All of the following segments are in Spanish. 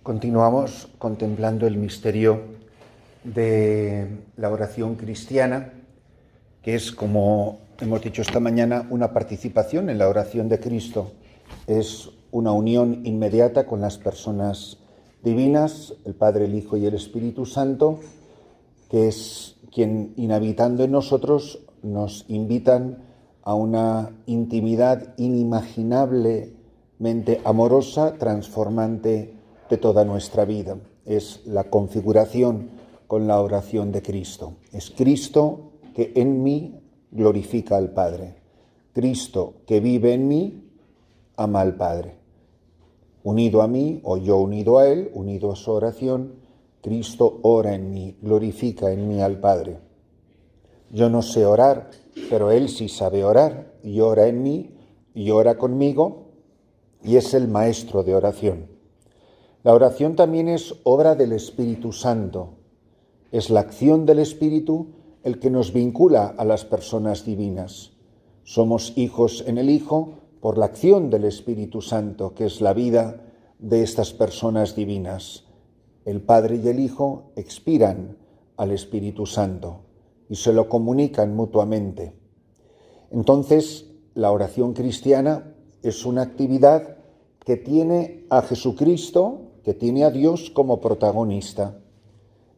Continuamos contemplando el misterio de la oración cristiana, que es, como hemos dicho esta mañana, una participación en la oración de Cristo. Es una unión inmediata con las personas divinas, el Padre, el Hijo y el Espíritu Santo, que es quien, inhabitando en nosotros, nos invitan a una intimidad inimaginablemente amorosa, transformante de toda nuestra vida. Es la configuración con la oración de Cristo. Es Cristo que en mí glorifica al Padre. Cristo que vive en mí ama al Padre. Unido a mí, o yo unido a Él, unido a su oración, Cristo ora en mí, glorifica en mí al Padre. Yo no sé orar, pero Él sí sabe orar, y ora en mí, y ora conmigo, y es el maestro de oración. La oración también es obra del Espíritu Santo. Es la acción del Espíritu el que nos vincula a las personas divinas. Somos hijos en el Hijo por la acción del Espíritu Santo, que es la vida de estas personas divinas. El Padre y el Hijo expiran al Espíritu Santo y se lo comunican mutuamente. Entonces, la oración cristiana es una actividad que tiene a Jesucristo, que tiene a Dios como protagonista.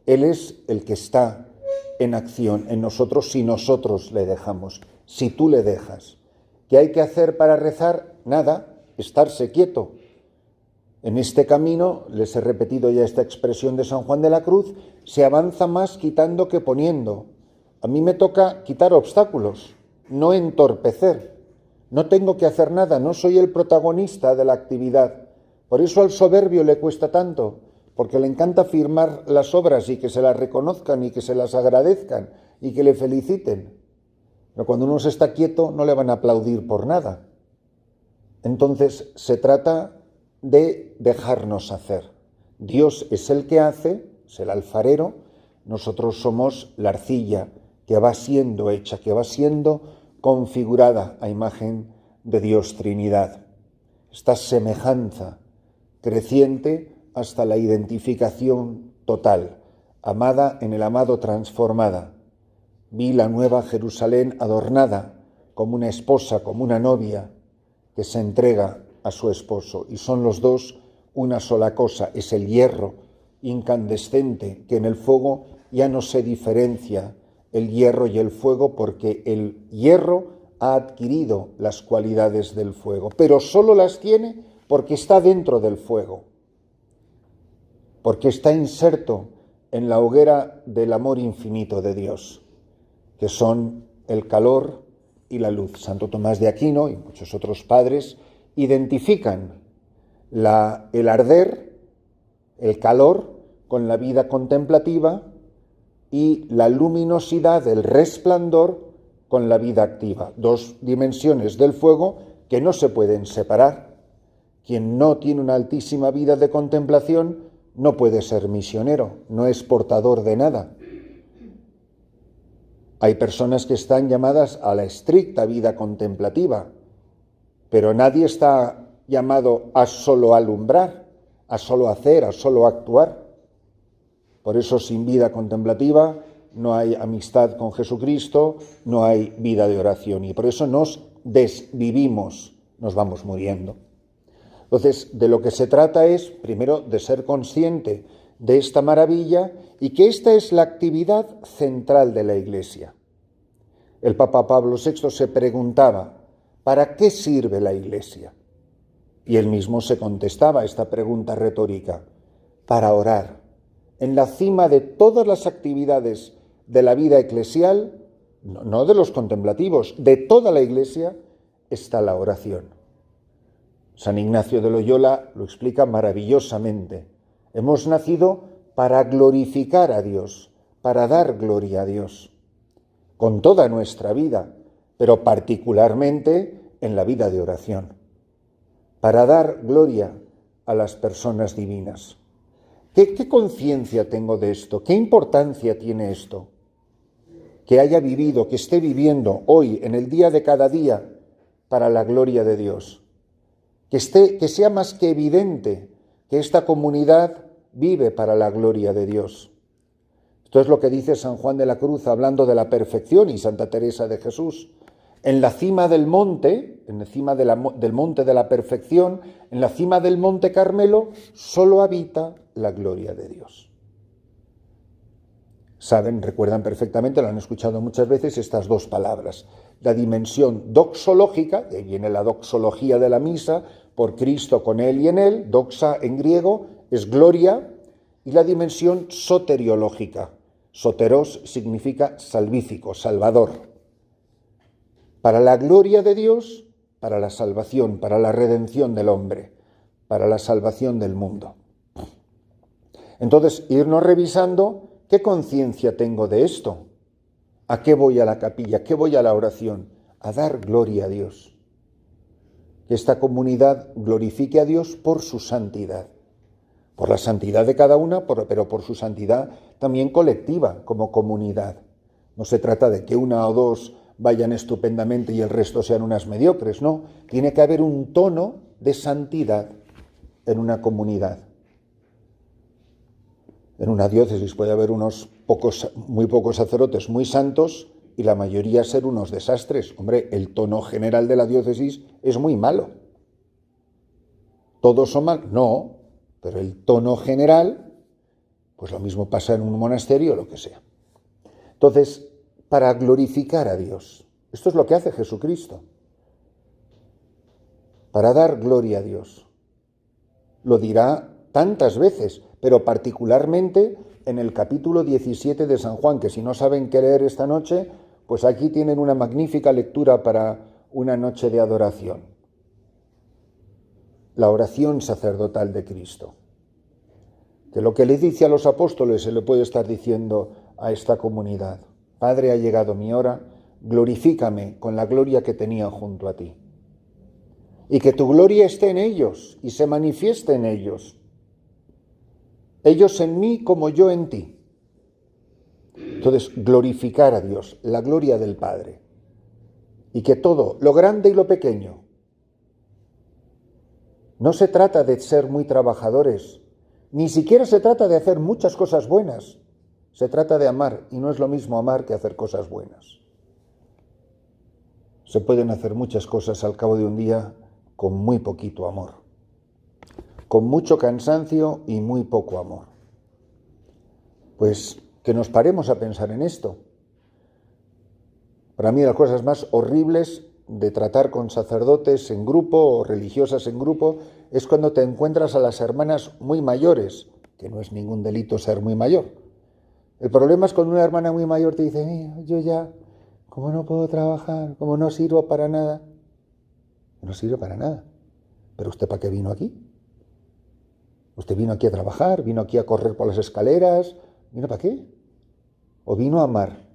Él es el que está en acción en nosotros si nosotros le dejamos, si tú le dejas. ¿Qué hay que hacer para rezar? Nada, estarse quieto. En este camino, les he repetido ya esta expresión de San Juan de la Cruz, se avanza más quitando que poniendo. A mí me toca quitar obstáculos, no entorpecer. No tengo que hacer nada, no soy el protagonista de la actividad. Por eso al soberbio le cuesta tanto, porque le encanta firmar las obras y que se las reconozcan y que se las agradezcan y que le feliciten. Pero cuando uno se está quieto no le van a aplaudir por nada. Entonces se trata de dejarnos hacer. Dios es el que hace, es el alfarero, nosotros somos la arcilla que va siendo hecha, que va siendo configurada a imagen de Dios Trinidad. Esta semejanza creciente hasta la identificación total, amada en el amado transformada. Vi la nueva Jerusalén adornada como una esposa, como una novia que se entrega a su esposo, y son los dos una sola cosa. Es el hierro incandescente que en el fuego ya no se diferencia el hierro y el fuego, porque el hierro ha adquirido las cualidades del fuego, pero solo las tiene porque está dentro del fuego, porque está inserto en la hoguera del amor infinito de Dios, que son el calor y la luz. Santo Tomás de Aquino y muchos otros padres identifican el arder, el calor, con la vida contemplativa, y la luminosidad, el resplandor, con la vida activa. Dos dimensiones del fuego que no se pueden separar. Quien no tiene una altísima vida de contemplación no puede ser misionero, no es portador de nada. Hay personas que están llamadas a la estricta vida contemplativa, pero nadie está llamado a solo alumbrar, a solo hacer, a solo actuar. Por eso, sin vida contemplativa no hay amistad con Jesucristo, no hay vida de oración, y por eso nos desvivimos, nos vamos muriendo. Entonces, de lo que se trata es, primero, de ser consciente de esta maravilla y que esta es la actividad central de la Iglesia. El Papa Pablo VI se preguntaba, ¿para qué sirve la Iglesia? Y él mismo se contestaba esta pregunta retórica, para orar. En la cima de todas las actividades de la vida eclesial, no de los contemplativos, de toda la Iglesia, está la oración. San Ignacio de Loyola lo explica maravillosamente. Hemos nacido para glorificar a Dios, para dar gloria a Dios, con toda nuestra vida, pero particularmente en la vida de oración, para dar gloria a las personas divinas. ¿Qué conciencia tengo de esto? ¿Qué importancia tiene esto? Que haya vivido, que esté viviendo hoy, en el día de cada día, para la gloria de Dios. Que sea más que evidente que esta comunidad vive para la gloria de Dios. Esto es lo que dice San Juan de la Cruz hablando de la perfección y Santa Teresa de Jesús. En la cima del monte, en la cima del monte de la perfección, en la cima del monte Carmelo, solo habita la gloria de Dios. Saben, recuerdan perfectamente, lo han escuchado muchas veces, estas dos palabras. La dimensión doxológica, de ahí viene la doxología de la misa, por Cristo, con Él y en Él, doxa en griego, es gloria, y la dimensión soteriológica. Soteros significa salvífico, salvador. Para la gloria de Dios, para la salvación, para la redención del hombre, para la salvación del mundo. Entonces, irnos revisando qué conciencia tengo de esto. ¿A qué voy a la capilla? ¿A qué voy a la oración? A dar gloria a Dios. Que esta comunidad glorifique a Dios por su santidad. Por la santidad de cada una, pero por su santidad también colectiva, como comunidad. No se trata de que una o dos vayan estupendamente y el resto sean unas mediocres, no. Tiene que haber un tono de santidad en una comunidad. En una diócesis puede haber muy pocos sacerdotes muy santos y la mayoría ser unos desastres. Hombre, el tono general de la diócesis es muy malo. ¿Todos son malos? No, pero el tono general, pues lo mismo pasa en un monasterio o lo que sea. Entonces, para glorificar a Dios, esto es lo que hace Jesucristo, para dar gloria a Dios. Lo dirá tantas veces, pero particularmente en el capítulo 17 de San Juan, que si no saben qué leer esta noche, pues aquí tienen una magnífica lectura para una noche de adoración. La oración sacerdotal de Cristo. Que lo que le dice a los apóstoles se le puede estar diciendo a esta comunidad. Padre, ha llegado mi hora, glorifícame con la gloria que tenía junto a ti. Y que tu gloria esté en ellos y se manifieste en ellos. Ellos en mí como yo en ti. Entonces, glorificar a Dios, la gloria del Padre. Y que todo, lo grande y lo pequeño, no se trata de ser muy trabajadores, ni siquiera se trata de hacer muchas cosas buenas. Se trata de amar, y no es lo mismo amar que hacer cosas buenas. Se pueden hacer muchas cosas al cabo de un día con muy poquito amor, con mucho cansancio y muy poco amor. Pues que nos paremos a pensar en esto. Para mí las cosas más horribles de tratar con sacerdotes en grupo o religiosas en grupo es cuando te encuentras a las hermanas muy mayores, que no es ningún delito ser muy mayor. El problema es cuando una hermana muy mayor te dice, mira, yo ya, como no puedo trabajar, como no sirvo para nada. No sirve para nada. ¿Pero usted para qué vino aquí? Usted vino aquí a trabajar, vino aquí a correr por las escaleras, ¿vino para qué? ¿O vino a amar?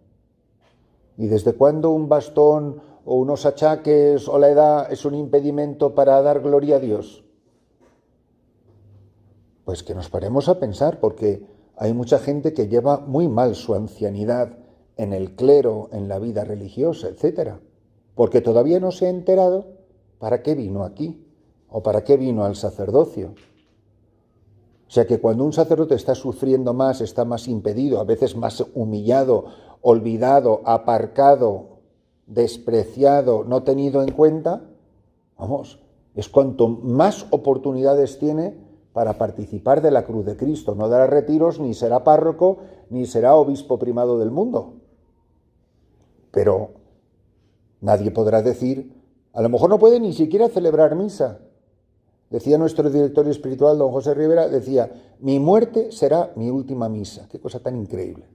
¿Y desde cuándo un bastón o unos achaques o la edad es un impedimento para dar gloria a Dios? Pues que nos paremos a pensar, porque hay mucha gente que lleva muy mal su ancianidad en el clero, en la vida religiosa, etc. Porque todavía no se ha enterado para qué vino aquí o para qué vino al sacerdocio. O sea que cuando un sacerdote está sufriendo más, está más impedido, a veces más humillado, olvidado, aparcado, despreciado, no tenido en cuenta, vamos, es cuanto más oportunidades tiene para participar de la cruz de Cristo. No dará retiros, ni será párroco, ni será obispo primado del mundo. Pero nadie podrá decir, a lo mejor no puede ni siquiera celebrar misa. Decía nuestro director espiritual, don José Rivera, decía, mi muerte será mi última misa. Qué cosa tan increíble.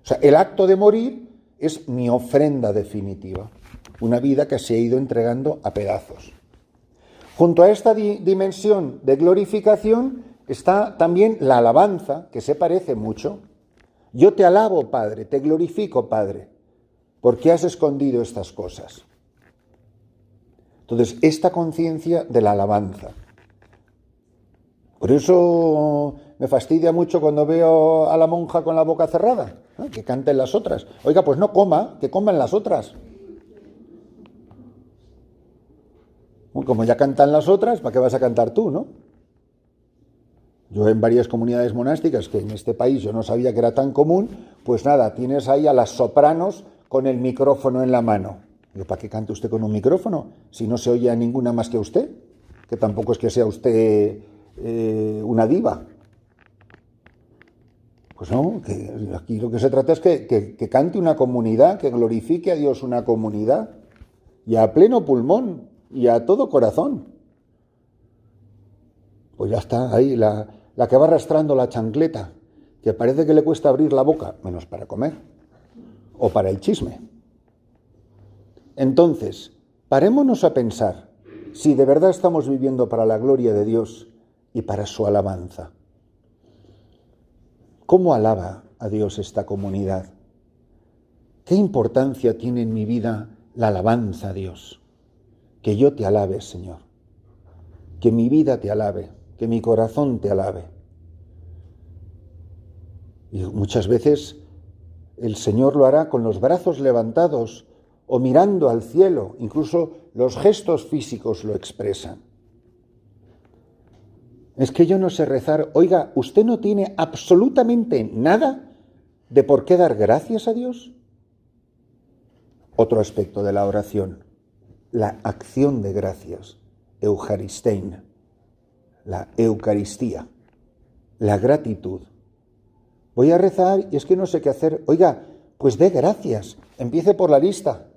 O sea, el acto de morir es mi ofrenda definitiva. Una vida que se ha ido entregando a pedazos. Junto a esta dimensión de glorificación está también la alabanza, que se parece mucho. Yo te alabo, Padre, te glorifico, Padre, porque has escondido estas cosas. Entonces, esta conciencia de la alabanza. Por eso me fastidia mucho cuando veo a la monja con la boca cerrada, ¿no? Que canten las otras. Oiga, pues no coma, que coman las otras. Como ya cantan las otras, ¿para qué vas a cantar tú, no? Yo en varias comunidades monásticas, que en este país yo no sabía que era tan común, pues nada, tienes ahí a las sopranos con el micrófono en la mano. Digo, ¿para qué cante usted con un micrófono si no se oye a ninguna más que usted? Que tampoco es que sea usted una diva. Pues no, que aquí lo que se trata es que cante una comunidad, que glorifique a Dios una comunidad, y a pleno pulmón, y a todo corazón. Pues ya está ahí, la que va arrastrando la chancleta, que parece que le cuesta abrir la boca, menos para comer, o para el chisme. Entonces, parémonos a pensar si de verdad estamos viviendo para la gloria de Dios y para su alabanza. ¿Cómo alaba a Dios esta comunidad? ¿Qué importancia tiene en mi vida la alabanza a Dios? Que yo te alabe, Señor. Que mi vida te alabe, que mi corazón te alabe. Y muchas veces el Señor lo hará con los brazos levantados o mirando al cielo, incluso los gestos físicos lo expresan. Es que yo no sé rezar. Oiga, ¿usted no tiene absolutamente nada de por qué dar gracias a Dios? Otro aspecto de la oración, la acción de gracias, Eucharistein, la Eucaristía, la gratitud. Voy a rezar y es que no sé qué hacer. Oiga, pues dé gracias, empiece por la lista,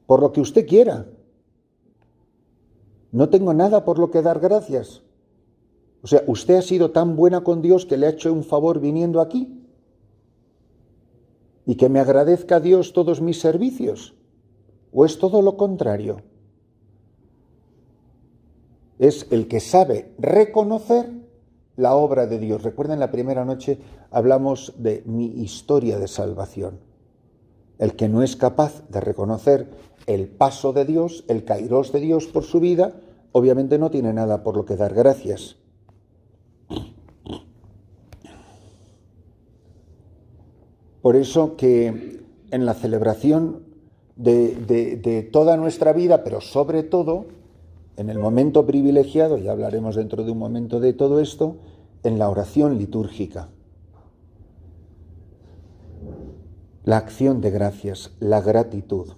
por lo que usted quiera. No tengo nada por lo que dar gracias. O sea, ¿usted ha sido tan buena con Dios que le ha hecho un favor viniendo aquí? ¿Y que me agradezca a Dios todos mis servicios? ¿O es todo lo contrario? Es el que sabe reconocer la obra de Dios. Recuerden, la primera noche hablamos de mi historia de salvación. El que no es capaz de reconocer el paso de Dios, el kairos de Dios por su vida, obviamente no tiene nada por lo que dar gracias. Por eso que en la celebración de toda nuestra vida, pero sobre todo en el momento privilegiado, ya hablaremos dentro de un momento de todo esto, en la oración litúrgica, la acción de gracias, la gratitud.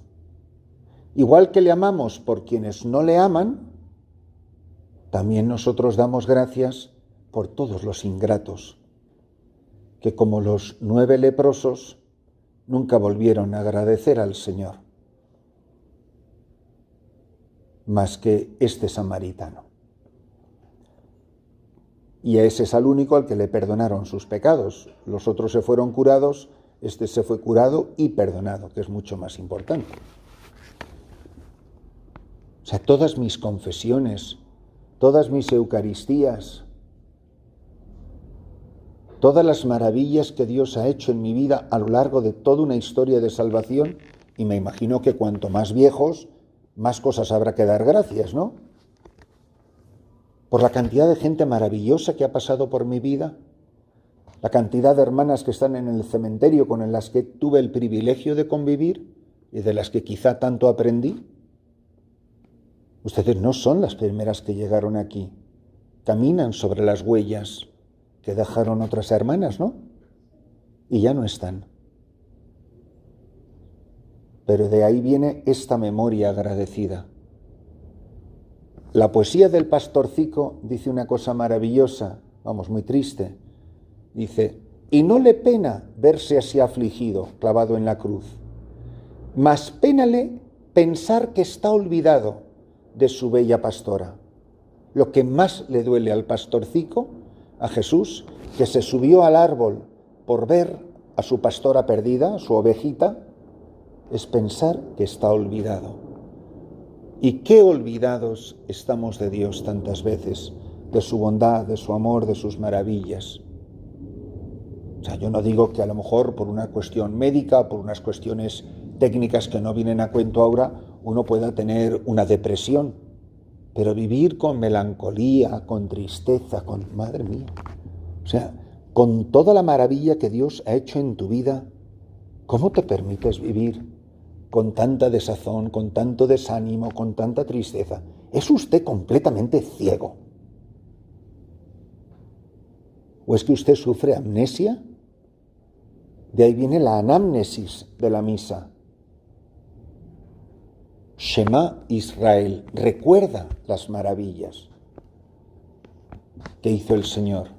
Igual que le amamos por quienes no le aman, también nosotros damos gracias por todos los ingratos, que como los 9 leprosos nunca volvieron a agradecer al Señor, más que este samaritano. Y a ese es al único al que le perdonaron sus pecados. Los otros se fueron curados, este se fue curado y perdonado, que es mucho más importante. O sea, todas mis confesiones, todas mis eucaristías, todas las maravillas que Dios ha hecho en mi vida a lo largo de toda una historia de salvación, y me imagino que cuanto más viejos, más cosas habrá que dar gracias, ¿no? Por la cantidad de gente maravillosa que ha pasado por mi vida, la cantidad de hermanas que están en el cementerio con las que tuve el privilegio de convivir y de las que quizá tanto aprendí. Ustedes no son las primeras que llegaron aquí, caminan sobre las huellas que dejaron otras hermanas, ¿no? Y ya no están. Pero de ahí viene esta memoria agradecida. La poesía del pastorcico dice una cosa maravillosa, vamos, muy triste. Dice, y no le pena verse así afligido, clavado en la cruz, mas pénale pensar que está olvidado de su bella pastora. Lo que más le duele al pastorcico, a Jesús, que se subió al árbol por ver a su pastora perdida, a su ovejita, es pensar que está olvidado. Y qué olvidados estamos de Dios tantas veces, de su bondad, de su amor, de sus maravillas. O sea, yo no digo que a lo mejor por una cuestión médica, por unas cuestiones técnicas que no vienen a cuento ahora, uno pueda tener una depresión, pero vivir con melancolía, con tristeza, con... Madre mía, o sea, con toda la maravilla que Dios ha hecho en tu vida, ¿cómo te permites vivir con tanta desazón, con tanto desánimo, con tanta tristeza? Es usted completamente ciego. ¿O es que usted sufre amnesia? De ahí viene la anamnesis de la misa. Shema Israel, recuerda las maravillas que hizo el Señor.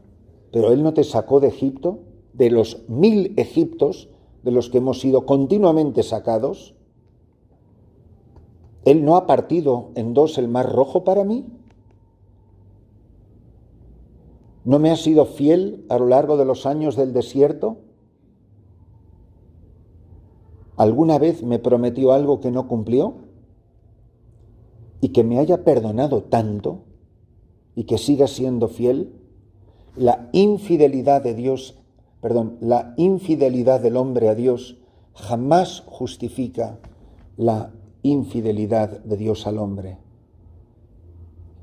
Pero Él no te sacó de Egipto, de los 1000 Egiptos de los que hemos sido continuamente sacados. Él no ha partido en dos el mar Rojo para mí. ¿No me ha sido fiel a lo largo de los años del desierto? ¿Alguna vez me prometió algo que no cumplió? Y que me haya perdonado tanto y que siga siendo fiel. La infidelidad del hombre a Dios jamás justifica la infidelidad de Dios al hombre.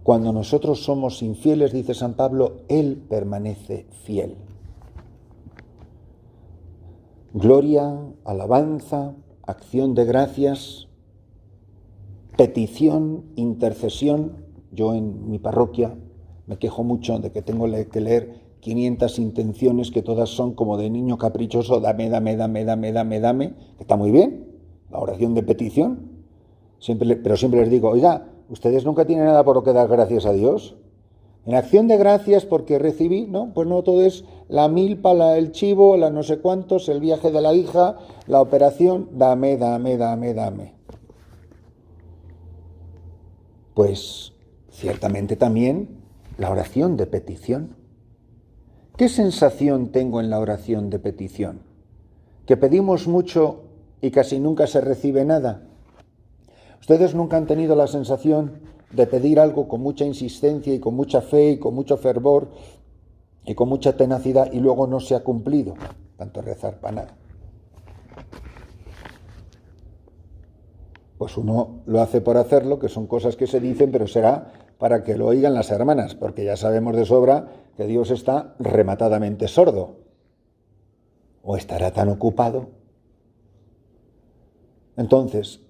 Cuando nosotros somos infieles, dice San Pablo, Él permanece fiel. Gloria, alabanza, acción de gracias, petición, intercesión. Yo en mi parroquia me quejo mucho de que tengo que leer 500 intenciones que todas son como de niño caprichoso, dame, que está muy bien, la oración de petición. Pero siempre les digo, oiga, ¿ustedes nunca tienen nada por lo que dar gracias a Dios? En acción de gracias porque recibí, no, pues no, todo es la milpa, el chivo, la no sé cuántos, el viaje de la hija, la operación, dame. Pues ciertamente también la oración de petición. ¿Qué sensación tengo en la oración de petición? ¿Que pedimos mucho y casi nunca se recibe nada? ¿Ustedes nunca han tenido la sensación de pedir algo con mucha insistencia y con mucha fe y con mucho fervor y con mucha tenacidad y luego no se ha cumplido? Tanto rezar para nada. Pues uno lo hace por hacerlo, que son cosas que se dicen, pero será para que lo oigan las hermanas, porque ya sabemos de sobra que Dios está rematadamente sordo. ¿O estará tan ocupado? Entonces,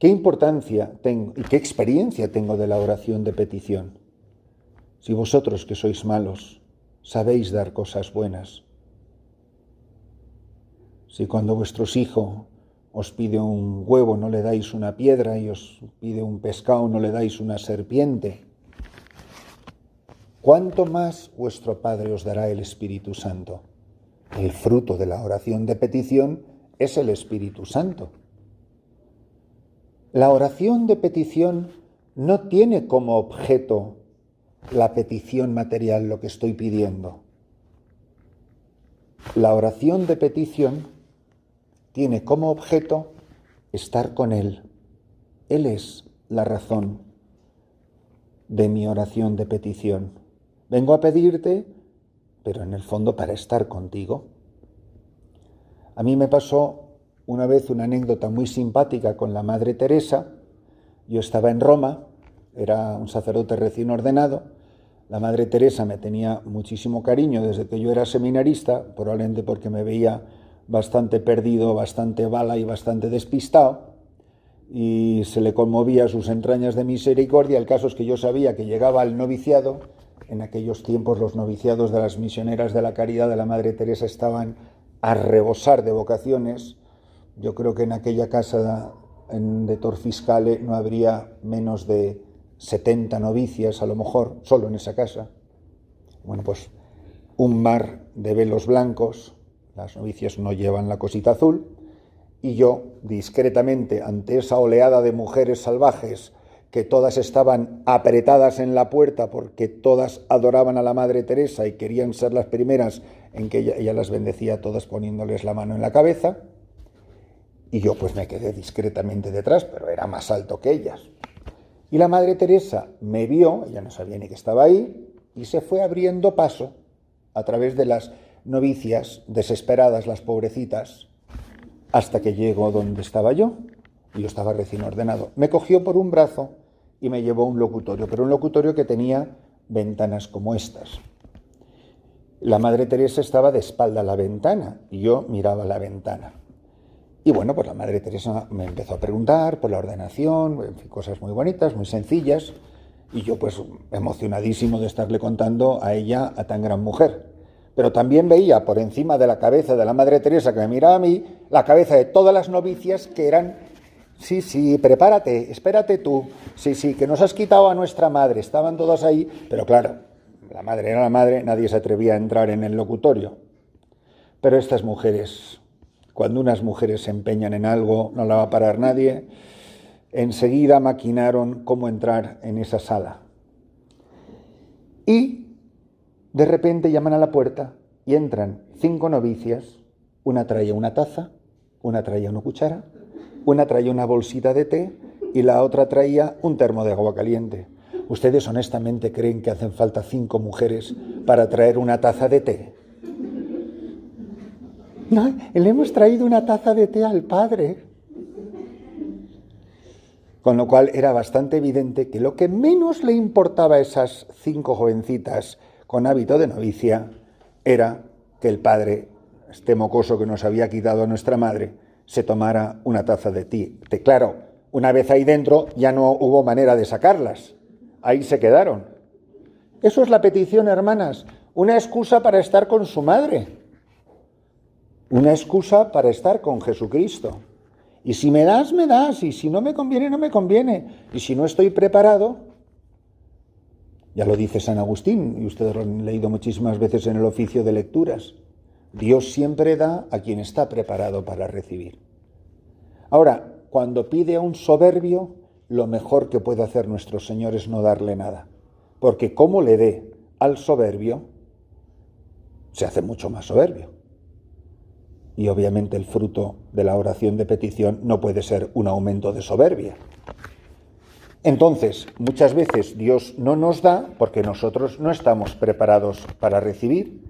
¿qué importancia tengo y qué experiencia tengo de la oración de petición? Si vosotros que sois malos sabéis dar cosas buenas, si cuando vuestros hijos os pide un huevo no le dais una piedra y os pide un pescado no le dais una serpiente, ¿cuánto más vuestro Padre os dará el Espíritu Santo? El fruto de la oración de petición es el Espíritu Santo. La oración de petición no tiene como objeto la petición material, lo que estoy pidiendo. La oración de petición tiene como objeto estar con Él. Él es la razón de mi oración de petición. Vengo a pedirte, pero en el fondo para estar contigo. A mí me pasó una vez una anécdota muy simpática con la Madre Teresa. Yo estaba en Roma, era un sacerdote recién ordenado. La Madre Teresa me tenía muchísimo cariño desde que yo era seminarista, probablemente porque me veía bastante perdido, bastante bala y bastante despistado, y se le conmovía sus entrañas de misericordia. El caso es que yo sabía que llegaba al noviciado. En aquellos tiempos los noviciados de las misioneras de la caridad de la Madre Teresa estaban a rebosar de vocaciones. Yo creo que en aquella casa de Tor Fiscale no habría menos de 70 novicias, a lo mejor, solo en esa casa. Bueno, pues un mar de velos blancos, las novicias no llevan la cosita azul, y yo, discretamente, ante esa oleada de mujeres salvajes, que todas estaban apretadas en la puerta porque todas adoraban a la Madre Teresa y querían ser las primeras en que ella las bendecía, todas poniéndoles la mano en la cabeza, y yo pues me quedé discretamente detrás, pero era más alto que ellas. Y la Madre Teresa me vio, ella no sabía ni que estaba ahí, y se fue abriendo paso a través de las novicias, desesperadas las pobrecitas, hasta que llegó donde estaba yo, y yo estaba recién ordenado. Me cogió por un brazo y me llevó a un locutorio, pero un locutorio que tenía ventanas como estas. La Madre Teresa estaba de espalda a la ventana y yo miraba la ventana. Y bueno, pues la Madre Teresa me empezó a preguntar por la ordenación, en fin, cosas muy bonitas, muy sencillas, y yo pues emocionadísimo de estarle contando a ella, a tan gran mujer. pero también veía por encima de la cabeza de la Madre Teresa, que me miraba a mí, la cabeza de todas las novicias que eran: sí, prepárate, espérate tú, sí, que nos has quitado a nuestra madre. Estaban todas ahí, pero claro, la madre era la madre, nadie se atrevía a entrar en el locutorio. Pero estas mujeres, cuando unas mujeres se empeñan en algo, no la va a parar nadie, enseguida maquinaron cómo entrar en esa sala. Y de repente llaman a la puerta y entran 5 novicias. Una traía una taza, una traía una cuchara, una traía una bolsita de té y la otra traía un termo de agua caliente. ¿Ustedes honestamente creen que hacen falta 5 mujeres para traer una taza de té? No, le hemos traído una taza de té al Padre. Con lo cual era bastante evidente que lo que menos le importaba a esas 5 jovencitas con hábito de novicia era que el Padre, este mocoso que nos había quitado a nuestra madre, se tomara una taza de té. Claro, una vez ahí dentro ya no hubo manera de sacarlas. Ahí se quedaron. Eso es la petición, hermanas. Una excusa para estar con su madre. Una excusa para estar con Jesucristo. Y si me das, me das. Y si no me conviene, no me conviene. Y si no estoy preparado, ya lo dice San Agustín, y ustedes lo han leído muchísimas veces en el oficio de lecturas. Dios siempre da a quien está preparado para recibir. Ahora, cuando pide a un soberbio, lo mejor que puede hacer nuestro Señor es no darle nada. Porque como le dé al soberbio, se hace mucho más soberbio. Y obviamente el fruto de la oración de petición no puede ser un aumento de soberbia. Entonces, muchas veces Dios no nos da porque nosotros no estamos preparados para recibir.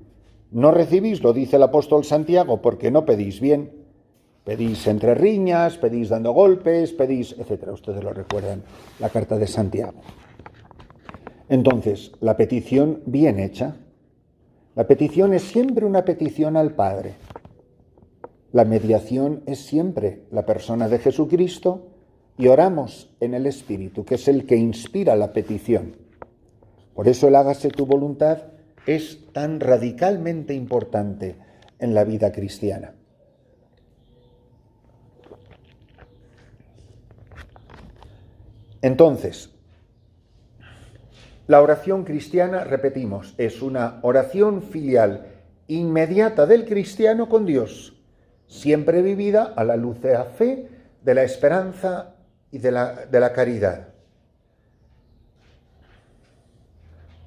No recibís, lo dice el apóstol Santiago, porque no pedís bien. Pedís entre riñas, pedís dando golpes, pedís, etc. Ustedes lo recuerdan, la carta de Santiago. Entonces, la petición bien hecha, la petición es siempre una petición al Padre. La mediación es siempre la persona de Jesucristo y oramos en el Espíritu, que es el que inspira la petición. Por eso el hágase tu voluntad es tan radicalmente importante en la vida cristiana. Entonces, la oración cristiana, repetimos, es una oración filial inmediata del cristiano con Dios, siempre vivida a la luz de la fe, de la esperanza y de la caridad.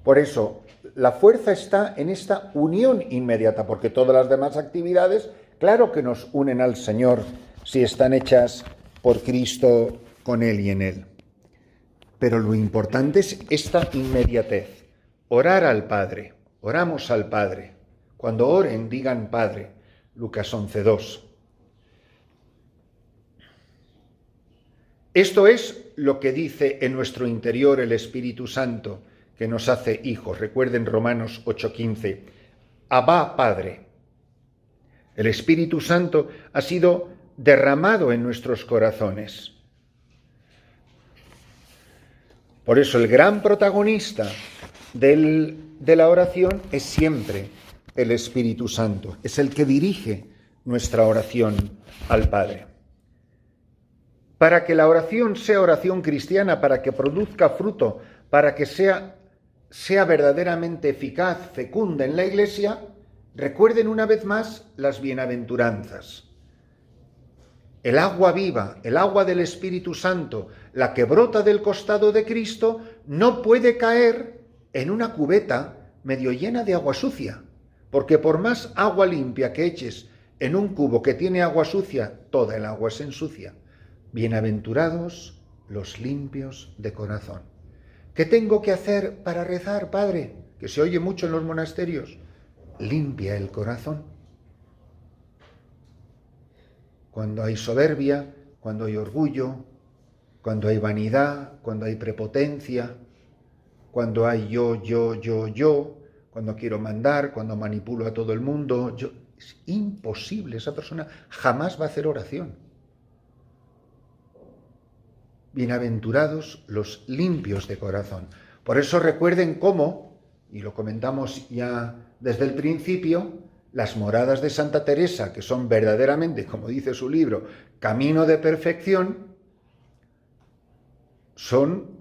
Por eso, la fuerza está en esta unión inmediata, porque todas las demás actividades, claro que nos unen al Señor si están hechas por Cristo, con Él y en Él. Pero lo importante es esta inmediatez, orar al Padre, oramos al Padre. Cuando oren, digan Padre, Lucas 11:2. Esto es lo que dice en nuestro interior el Espíritu Santo, que nos hace hijos. Recuerden Romanos 8:15. Abba, Padre. El Espíritu Santo ha sido derramado en nuestros corazones. Por eso el gran protagonista de la oración es siempre el Espíritu Santo. Es el que dirige nuestra oración al Padre. Para que la oración sea oración cristiana, para que produzca fruto, para que sea verdaderamente eficaz, fecunda en la Iglesia, recuerden una vez más las bienaventuranzas. El agua viva, el agua del Espíritu Santo, la que brota del costado de Cristo, no puede caer en una cubeta medio llena de agua sucia, porque por más agua limpia que eches en un cubo que tiene agua sucia, toda el agua se ensucia. Bienaventurados los limpios de corazón. ¿Qué tengo que hacer para rezar, Padre? Que se oye mucho en los monasterios. Limpia el corazón. Cuando hay soberbia, cuando hay orgullo, cuando hay vanidad, cuando hay prepotencia, cuando hay yo, cuando quiero mandar, cuando manipulo a todo el mundo, es imposible, esa persona jamás va a hacer oración. Bienaventurados los limpios de corazón. Por eso recuerden cómo, y lo comentamos ya desde el principio, las moradas de Santa Teresa, que son verdaderamente, como dice su libro, camino de perfección, son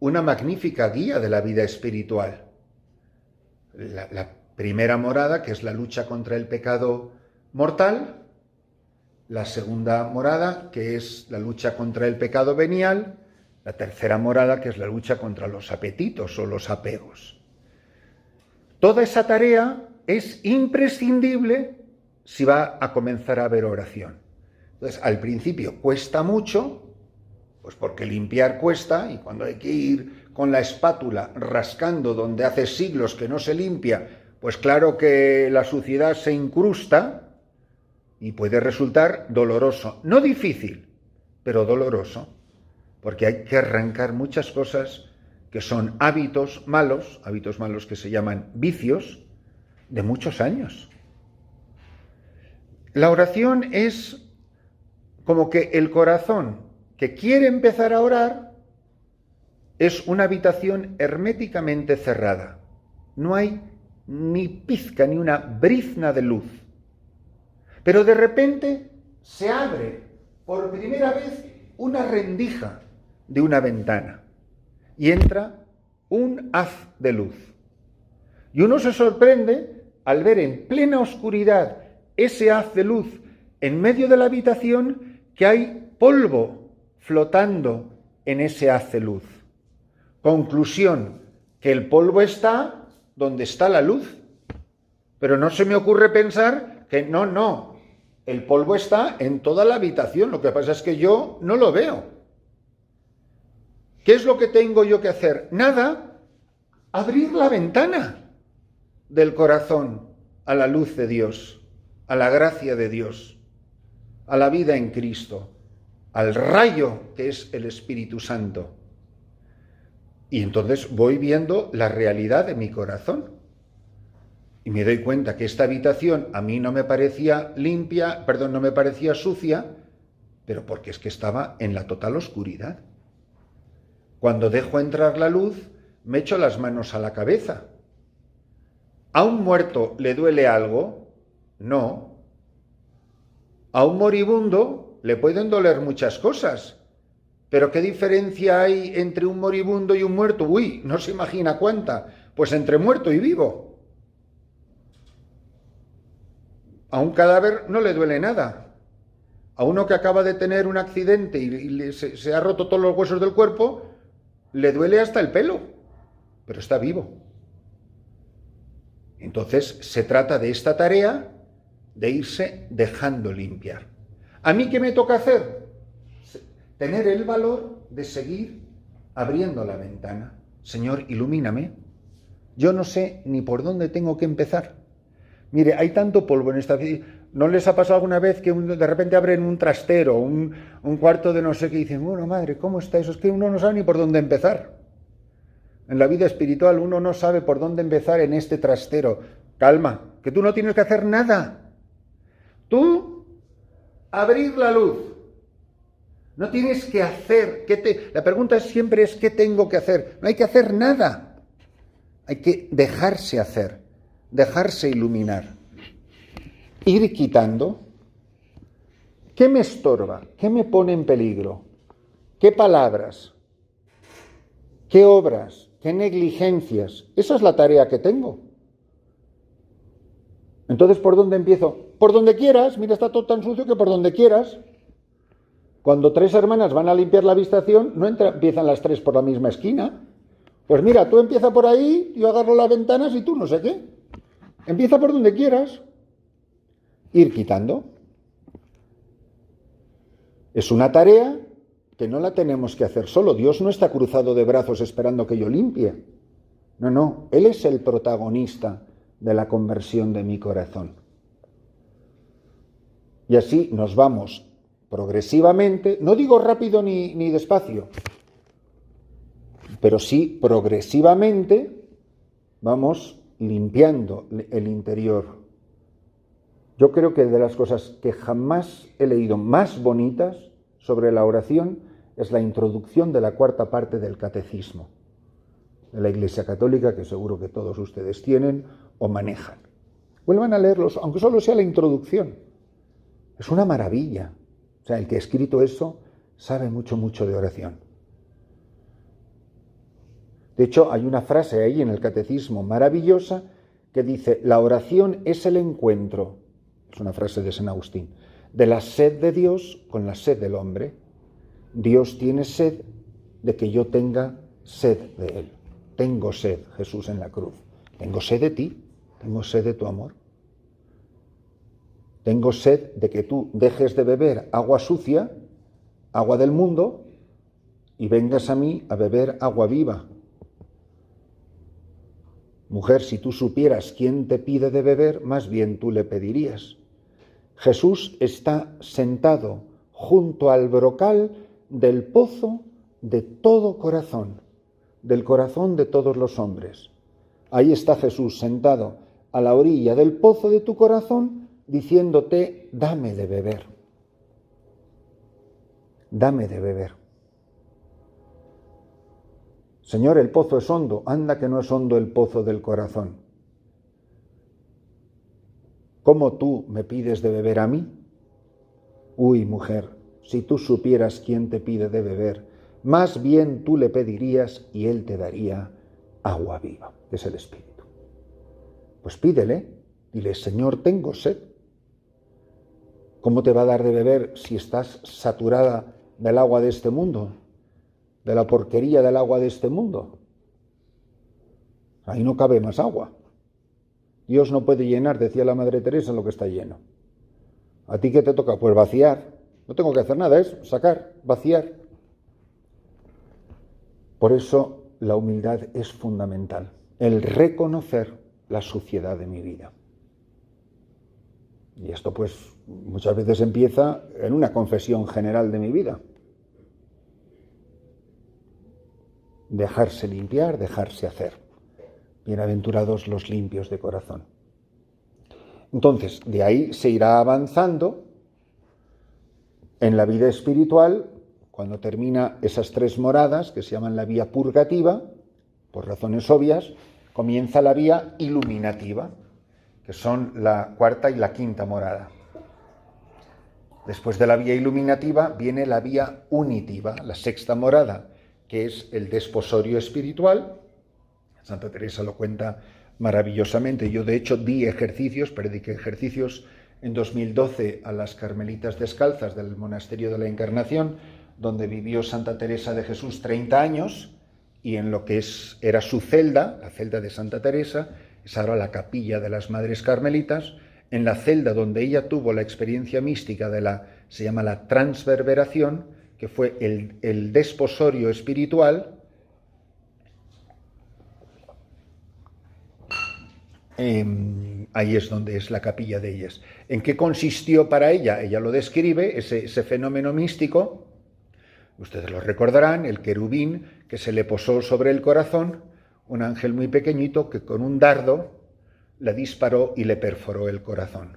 una magnífica guía de la vida espiritual. La primera morada, que es la lucha contra el pecado mortal, la segunda morada, que es la lucha contra el pecado venial, la tercera morada, que es la lucha contra los apetitos o los apegos. Toda esa tarea es imprescindible si va a comenzar a haber oración. Entonces, al principio cuesta mucho, pues porque limpiar cuesta, y cuando hay que ir con la espátula rascando donde hace siglos que no se limpia, pues claro que la suciedad se incrusta y puede resultar doloroso. No difícil, pero doloroso, porque hay que arrancar muchas cosas que son hábitos malos que se llaman vicios, de muchos años. La oración es como que el corazón que quiere empezar a orar es una habitación herméticamente cerrada. No hay ni pizca, ni una brizna de luz. Pero de repente se abre por primera vez una rendija de una ventana y entra un haz de luz. Y uno se sorprende al ver en plena oscuridad ese haz de luz en medio de la habitación, que hay polvo flotando en ese haz de luz. Conclusión, que el polvo está donde está la luz. Pero no se me ocurre pensar que no, el polvo está en toda la habitación, lo que pasa es que yo no lo veo. ¿Qué es lo que tengo yo que hacer? Nada, abrir la ventana del corazón a la luz de Dios, a la gracia de Dios, a la vida en Cristo, al rayo que es el Espíritu Santo. Y entonces voy viendo la realidad de mi corazón. Y me doy cuenta que esta habitación a mí no me parecía no me parecía sucia, pero porque es que estaba en la total oscuridad. Cuando dejo entrar la luz, me echo las manos a la cabeza. ¿A un muerto le duele algo? No. A un moribundo le pueden doler muchas cosas. ¿Pero qué diferencia hay entre un moribundo y un muerto? Uy, no se imagina cuánta. Pues entre muerto y vivo. A un cadáver no le duele nada. A uno que acaba de tener un accidente y se ha roto todos los huesos del cuerpo, le duele hasta el pelo, pero está vivo. Entonces se trata de esta tarea de irse dejando limpiar. ¿A mí qué me toca hacer? Tener el valor de seguir abriendo la ventana. Señor, ilumíname. Yo no sé ni por dónde tengo que empezar. Mire, hay tanto polvo en esta vida. ¿No les ha pasado alguna vez que de repente abren un trastero, un cuarto de no sé qué, y dicen, bueno, madre, ¿cómo está eso? Es que uno no sabe ni por dónde empezar. En la vida espiritual uno no sabe por dónde empezar en este trastero. Calma, que tú no tienes que hacer nada. Tú, abrir la luz. No tienes que hacer. La pregunta siempre es, ¿qué tengo que hacer? No hay que hacer nada. Hay que dejarse hacer, dejarse iluminar. Ir quitando. ¿Qué me estorba? ¿Qué me pone en peligro? ¿Qué palabras? ¿Qué obras? ¿Qué negligencias? Esa es la tarea que tengo. Entonces, ¿por dónde empiezo? Por donde quieras. Mira, está todo tan sucio que por donde quieras. Cuando 3 hermanas van a limpiar la habitación, no empiezan las 3 por la misma esquina. Pues mira, tú empieza por ahí, yo agarro las ventanas y tú no sé qué. Empieza por donde quieras. Ir quitando. Es una tarea que no la tenemos que hacer solo. Dios no está cruzado de brazos esperando que yo limpie. No, Él es el protagonista de la conversión de mi corazón. Y así nos vamos progresivamente, no digo rápido ni despacio, pero sí progresivamente vamos limpiando el interior. Yo creo que de las cosas que jamás he leído más bonitas sobre la oración es la introducción de la 4ª parte del Catecismo de la Iglesia Católica, que seguro que todos ustedes tienen, o manejan. Vuelvan a leerlos, aunque solo sea la introducción. Es una maravilla. O sea, el que ha escrito eso sabe mucho, mucho de oración. De hecho, hay una frase ahí en el Catecismo maravillosa que dice: la oración es el encuentro, es una frase de San Agustín, de la sed de Dios con la sed del hombre. Dios tiene sed de que yo tenga sed de Él. Tengo sed, Jesús en la cruz. Tengo sed de ti, tengo sed de tu amor. Tengo sed de que tú dejes de beber agua sucia, agua del mundo, y vengas a mí a beber agua viva. Mujer, si tú supieras quién te pide de beber, más bien tú le pedirías. Jesús está sentado junto al brocal del pozo de todo corazón, del corazón de todos los hombres. Ahí está Jesús sentado a la orilla del pozo de tu corazón, diciéndote: dame de beber. Dame de beber. Señor, el pozo es hondo. Anda que no es hondo el pozo del corazón. ¿Cómo tú me pides de beber a mí? Uy, mujer, si tú supieras quién te pide de beber, más bien tú le pedirías y él te daría agua viva, que es el Espíritu. Pues pídele, dile: Señor, tengo sed. ¿Cómo te va a dar de beber si estás saturada del agua de este mundo? De la porquería del agua de este mundo. Ahí no cabe más agua. Dios no puede llenar, decía la Madre Teresa, lo que está lleno. ¿A ti qué te toca? Pues vaciar. No tengo que hacer nada, es sacar, vaciar. Por eso la humildad es fundamental. El reconocer la suciedad de mi vida. Y esto pues muchas veces empieza en una confesión general de mi vida. Dejarse limpiar, dejarse hacer. Bienaventurados los limpios de corazón. Entonces, de ahí se irá avanzando en la vida espiritual, cuando termina esas 3 moradas, que se llaman la vía purgativa, por razones obvias, comienza la vía iluminativa, que son la 4ª y la 5ª morada. Después de la vía iluminativa viene la vía unitiva, la 6ª morada, que es el desposorio espiritual. Santa Teresa lo cuenta maravillosamente. Yo, de hecho, prediqué ejercicios en 2012 a las Carmelitas Descalzas del Monasterio de la Encarnación, donde vivió Santa Teresa de Jesús 30 años, y en lo que era su celda, la celda de Santa Teresa, es ahora la capilla de las Madres Carmelitas, en la celda donde ella tuvo la experiencia mística se llama la transverberación, que fue el desposorio espiritual. Ahí es donde es la capilla de ellas. ¿En qué consistió para ella? Ella lo describe, ese fenómeno místico. Ustedes lo recordarán, el querubín que se le posó sobre el corazón, un ángel muy pequeñito que con un dardo la disparó y le perforó el corazón,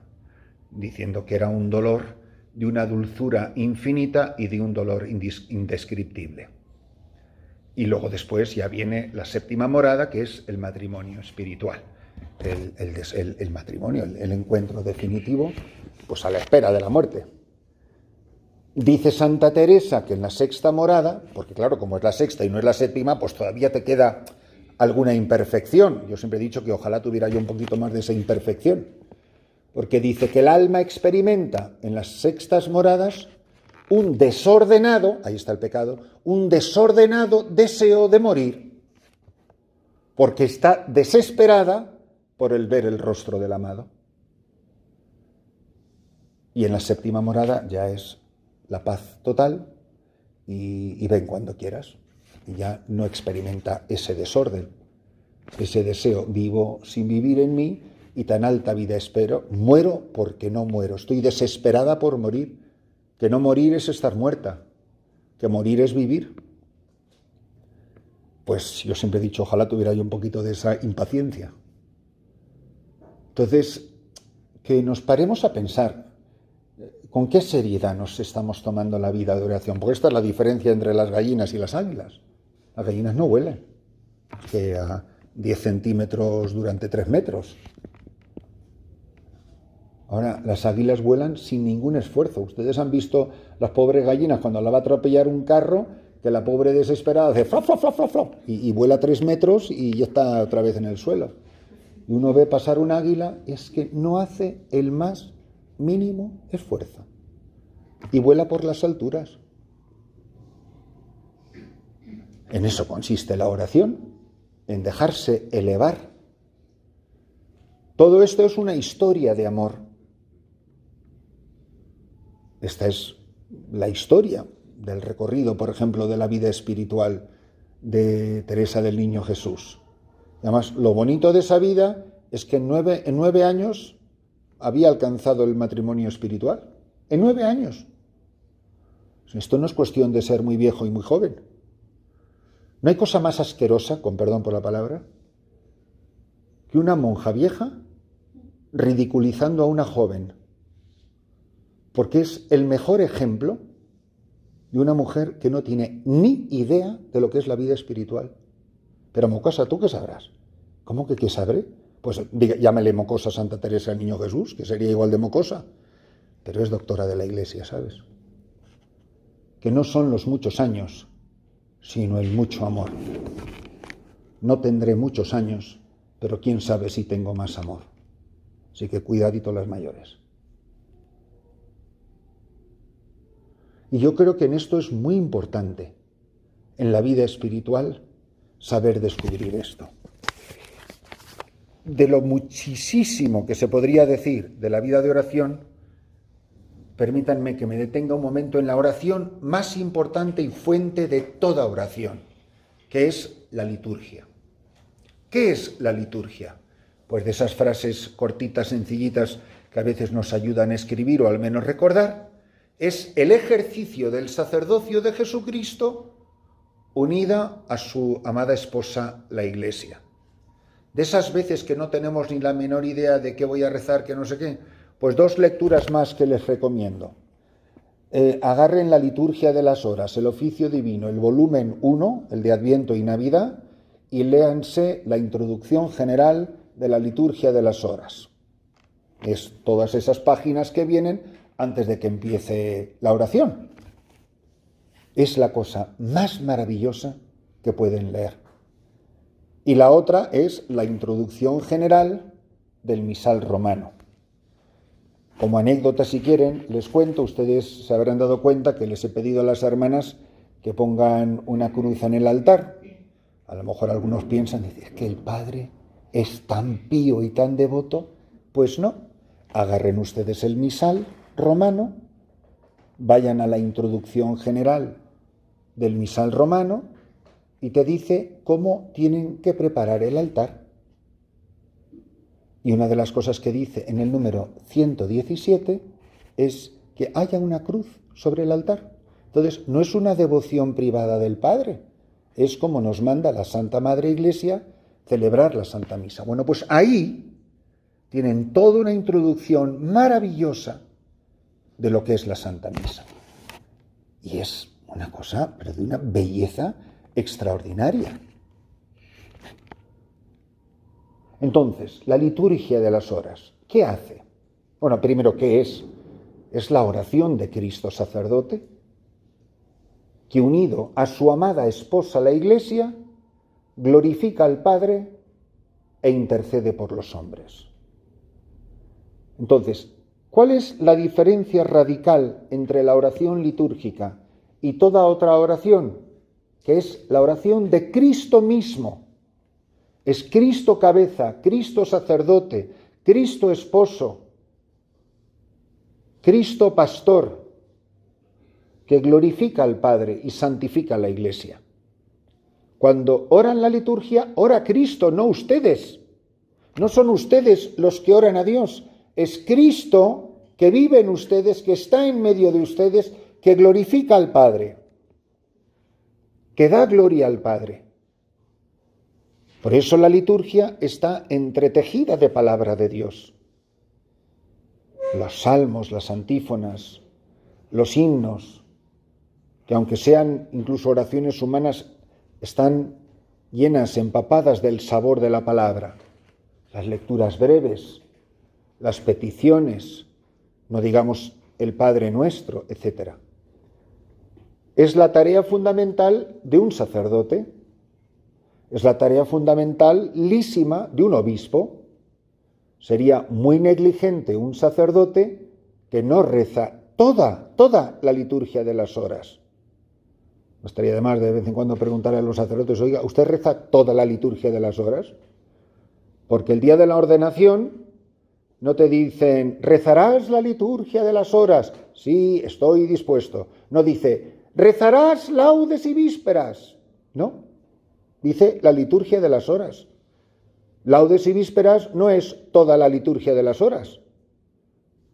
diciendo que era un dolor de una dulzura infinita y de un dolor indescriptible. Y luego después ya viene la 7ª morada, que es el matrimonio espiritual. El matrimonio, el encuentro definitivo, pues a la espera de la muerte. Dice Santa Teresa que en la 6ª morada, porque claro, como es la 6ª y no es la 7ª, pues todavía te queda alguna imperfección. Yo siempre he dicho que ojalá tuviera yo un poquito más de esa imperfección, porque dice que el alma experimenta en las 6ª moradas un desordenado, ahí está el pecado, un desordenado deseo de morir, porque está desesperada por el ver el rostro del amado. Y en la 7ª morada ya es la paz total y ven cuando quieras. Y ya no experimenta ese desorden, ese deseo: vivo sin vivir en mí y tan alta vida espero, muero porque no muero, estoy desesperada por morir, que no morir es estar muerta, que morir es vivir. Pues yo siempre he dicho, ojalá tuviera yo un poquito de esa impaciencia. Entonces, que nos paremos a pensar, ¿con qué seriedad nos estamos tomando la vida de oración? Porque esta es la diferencia entre las gallinas y las águilas. Las gallinas no vuelan. Que 10 centímetros durante 3 metros. Ahora, las águilas vuelan sin ningún esfuerzo. Ustedes han visto las pobres gallinas cuando la va a atropellar un carro, que la pobre desesperada hace flop, flop, flop, flop, flop, y vuela 3 metros y ya está otra vez en el suelo. Y uno ve pasar un águila, es que no hace el más mínimo esfuerzo. Y vuela por las alturas. En eso consiste la oración, en dejarse elevar. Todo esto es una historia de amor. Esta es la historia del recorrido, por ejemplo, de la vida espiritual de Teresa del Niño Jesús. Además, lo bonito de esa vida es que en 9 años había alcanzado el matrimonio espiritual. En 9 años. Esto no es cuestión de ser muy viejo y muy joven. No hay cosa más asquerosa, con perdón por la palabra, que una monja vieja ridiculizando a una joven, porque es el mejor ejemplo de una mujer que no tiene ni idea de lo que es la vida espiritual. Pero mocosa, ¿tú qué sabrás? ¿Cómo que qué sabré? Pues llámale mocosa a Santa Teresa del Niño Jesús, que sería igual de mocosa, pero es doctora de la Iglesia, ¿sabes? Que no son los muchos años, sino el mucho amor. No tendré muchos años, pero quién sabe si tengo más amor. Así que cuidadito las mayores. Y yo creo que en esto es muy importante, en la vida espiritual, saber descubrir esto. De lo muchísimo que se podría decir de la vida de oración, permítanme que me detenga un momento en la oración más importante y fuente de toda oración, que es la liturgia. ¿Qué es la liturgia? Pues de esas frases cortitas, sencillitas, que a veces nos ayudan a escribir o al menos recordar, es el ejercicio del sacerdocio de Jesucristo unida a su amada esposa, la Iglesia. De esas veces que no tenemos ni la menor idea de qué voy a rezar, que no sé qué, pues 2 lecturas más que les recomiendo. Agarren la liturgia de las horas, el oficio divino, el volumen 1, el de Adviento y Navidad, y léanse la introducción general de la liturgia de las horas. Es todas esas páginas que vienen antes de que empiece la oración. Es la cosa más maravillosa que pueden leer. Y la otra es la introducción general del misal romano. Como anécdota, si quieren, les cuento, ustedes se habrán dado cuenta que les he pedido a las hermanas que pongan una cruz en el altar. A lo mejor algunos piensan, es que el Padre es tan pío y tan devoto. Pues no, agarren ustedes el misal romano, vayan a la introducción general del misal romano y te dice cómo tienen que preparar el altar. Y una de las cosas que dice en el número 117 es que haya una cruz sobre el altar. Entonces, no es una devoción privada del Padre, es como nos manda la Santa Madre Iglesia celebrar la Santa Misa. Bueno, pues ahí tienen toda una introducción maravillosa de lo que es la Santa Misa. Y es una cosa, pero de una belleza extraordinaria. Entonces, la liturgia de las horas, ¿qué hace? Bueno, primero, ¿qué es? Es la oración de Cristo sacerdote, que unido a su amada esposa la Iglesia, glorifica al Padre e intercede por los hombres. Entonces, ¿cuál es la diferencia radical entre la oración litúrgica y toda otra oración? Que es la oración de Cristo mismo. Es Cristo cabeza, Cristo sacerdote, Cristo esposo, Cristo pastor, que glorifica al Padre y santifica la Iglesia. Cuando oran la liturgia, ora Cristo, no ustedes. No son ustedes los que oran a Dios, es Cristo que vive en ustedes, que está en medio de ustedes, que glorifica al Padre, que da gloria al Padre. Por eso la liturgia está entretejida de palabra de Dios. Los salmos, las antífonas, los himnos, que aunque sean incluso oraciones humanas, están llenas, empapadas del sabor de la palabra. Las lecturas breves, las peticiones, no digamos el Padre Nuestro, etc. Es la tarea fundamental de un sacerdote, es la tarea fundamentalísima de un obispo. Sería muy negligente un sacerdote que no reza toda la liturgia de las horas. No estaría de más de vez en cuando preguntarle a los sacerdotes, oiga, ¿usted reza toda la liturgia de las horas? Porque el día de la ordenación no te dicen, rezarás la liturgia de las horas. Sí, estoy dispuesto. No dice, rezarás laudes y vísperas. No, dice la liturgia de las horas. Laudes y vísperas no es toda la liturgia de las horas,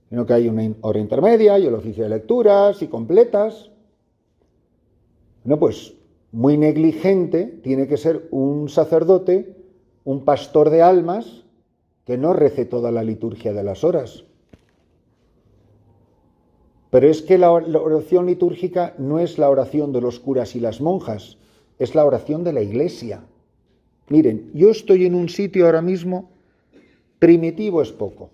sino que hay una hora intermedia y el oficio de lecturas y completas. No, pues muy negligente tiene que ser un sacerdote, un pastor de almas, que no rece toda la liturgia de las horas. Pero es que la oración litúrgica no es la oración de los curas y las monjas, es la oración de la Iglesia. Miren, yo estoy en un sitio ahora mismo, primitivo es poco,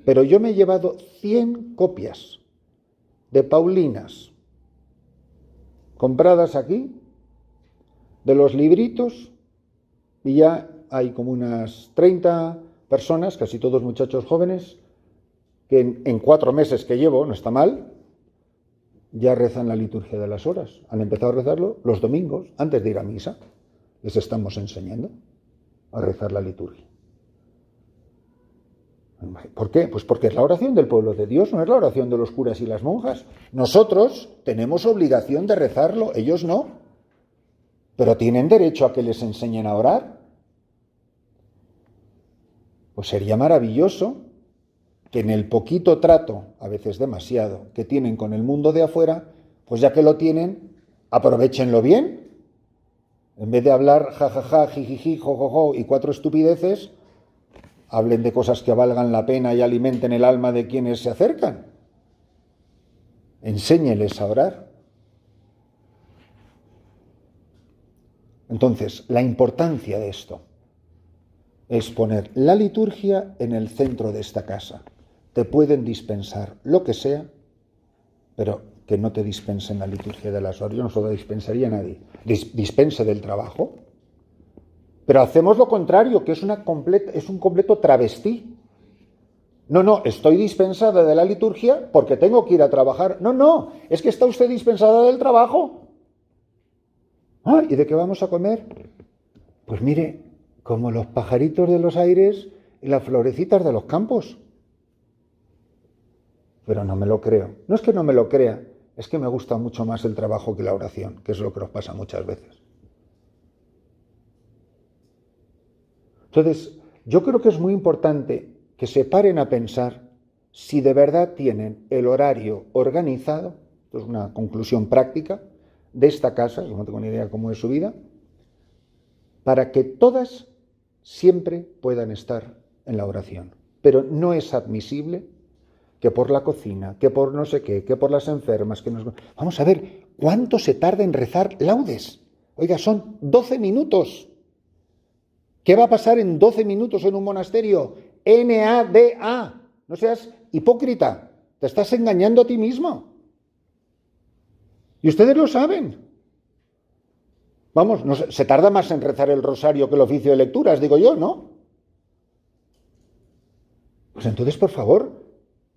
pero yo me he llevado 100 copias de Paulinas, compradas aquí, de los libritos, y ya hay como unas 30 personas, casi todos muchachos jóvenes, que en 4 meses que llevo, no está mal, ya rezan la liturgia de las horas. Han empezado a rezarlo los domingos, antes de ir a misa. Les estamos enseñando a rezar la liturgia. ¿Por qué? Pues porque es la oración del pueblo de Dios, no es la oración de los curas y las monjas. Nosotros tenemos obligación de rezarlo, ellos no. Pero tienen derecho a que les enseñen a orar. Pues sería maravilloso que en el poquito trato, a veces demasiado, que tienen con el mundo de afuera, pues ya que lo tienen, aprovéchenlo bien. En vez de hablar jajaja, jijiji, jojojo y 4 estupideces, hablen de cosas que valgan la pena y alimenten el alma de quienes se acercan. Enséñeles a orar. Entonces, la importancia de esto es poner la liturgia en el centro de esta casa. Te pueden dispensar lo que sea, pero que no te dispensen la liturgia de las horas. Yo no se lo dispensaría a nadie. Dispense del trabajo. Pero hacemos lo contrario, que es un completo travestí. No, estoy dispensada de la liturgia porque tengo que ir a trabajar. No, es que está usted dispensada del trabajo. ¿Y de qué vamos a comer? Pues mire, como los pajaritos de los aires y las florecitas de los campos. Pero no me lo creo. No es que no me lo crea, es que me gusta mucho más el trabajo que la oración, que es lo que nos pasa muchas veces. Entonces, yo creo que es muy importante que se paren a pensar si de verdad tienen el horario organizado, esto es una conclusión práctica, de esta casa, yo no tengo ni idea cómo es su vida, para que todas siempre puedan estar en la oración. Pero no es admisible que por la cocina, que por no sé qué, que por las enfermas, que nos... Vamos a ver, ¿cuánto se tarda en rezar laudes? Oiga, son 12 minutos. ¿Qué va a pasar en 12 minutos en un monasterio? NADA. No seas hipócrita. Te estás engañando a ti mismo. Y ustedes lo saben. Vamos, no sé, se tarda más en rezar el rosario que el oficio de lecturas, digo yo, ¿no? Pues entonces, por favor,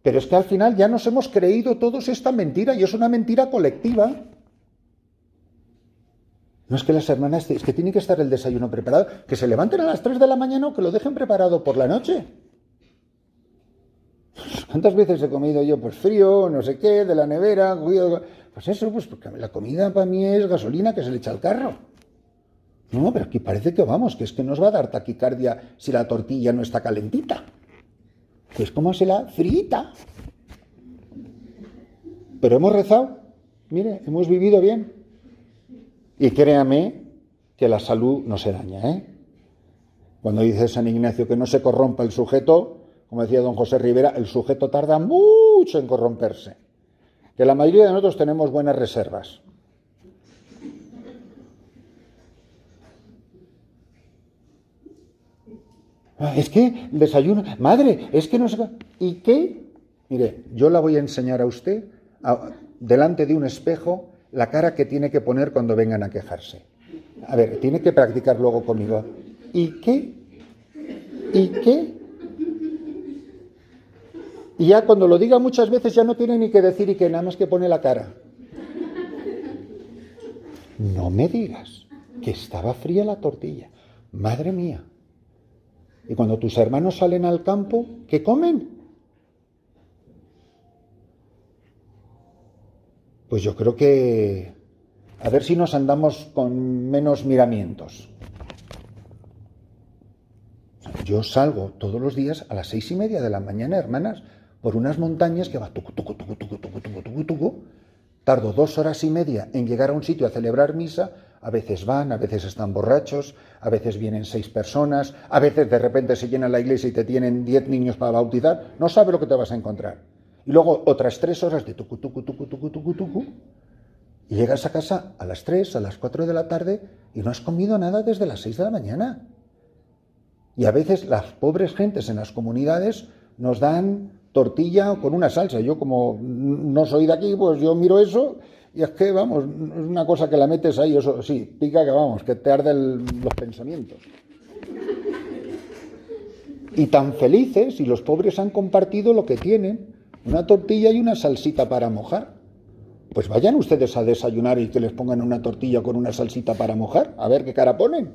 pero es que al final ya nos hemos creído todos esta mentira y es una mentira colectiva. No es que las hermanas, es que tiene que estar el desayuno preparado, que se levanten a las 3 de la mañana o que lo dejen preparado por la noche. ¿Cuántas veces he comido yo? Pues frío, no sé qué, de la nevera, pues eso, pues porque la comida para mí es gasolina que se le echa al carro. No, pero aquí parece que vamos, que es que nos va a dar taquicardia si la tortilla no está calentita. Pues como se la frita. Pero hemos rezado, mire, hemos vivido bien. Y créame que la salud no se daña, ¿eh? Cuando dice San Ignacio que no se corrompa el sujeto, como decía don José Rivera, el sujeto tarda mucho en corromperse. Que la mayoría de nosotros tenemos buenas reservas. Es que el desayuno, madre, es que no sé qué. ¿Y qué? Mire, yo la voy a enseñar a usted delante de un espejo la cara que tiene que poner cuando vengan a quejarse. A ver, tiene que practicar luego conmigo. ¿Y qué? ¿Y qué? Y ya cuando lo diga muchas veces ya no tiene ni que decir y que nada más que pone la cara. No me digas que estaba fría la tortilla. Madre mía. Y cuando tus hermanos salen al campo, ¿qué comen? Pues yo creo que a ver si nos andamos con menos miramientos. Yo salgo todos los días a las 6:30 de la mañana, hermanas, por unas montañas que va tucu, tucu, tucu, tucu, tucu, tucu, tucu, tucu. Tardo 2 horas y media en llegar a un sitio a celebrar misa. A veces van, a veces están borrachos, a veces vienen 6 personas, a veces de repente se llena la iglesia y te tienen 10 niños para bautizar. No sabes lo que te vas a encontrar. Y luego otras 3 horas de tucu, tucu, tucu, tucu, tucu, tucu. Y llegas a casa a las 3, a las 4 de la tarde y no has comido nada desde las 6 de la mañana. Y a veces las pobres gentes en las comunidades nos dan tortilla con una salsa. Yo como no soy de aquí, pues yo miro eso y es que, vamos, es una cosa que la metes ahí, eso sí, pica que vamos, que te arden los pensamientos. Y tan felices, y los pobres han compartido lo que tienen, una tortilla y una salsita para mojar. Pues vayan ustedes a desayunar y que les pongan una tortilla con una salsita para mojar, a ver qué cara ponen.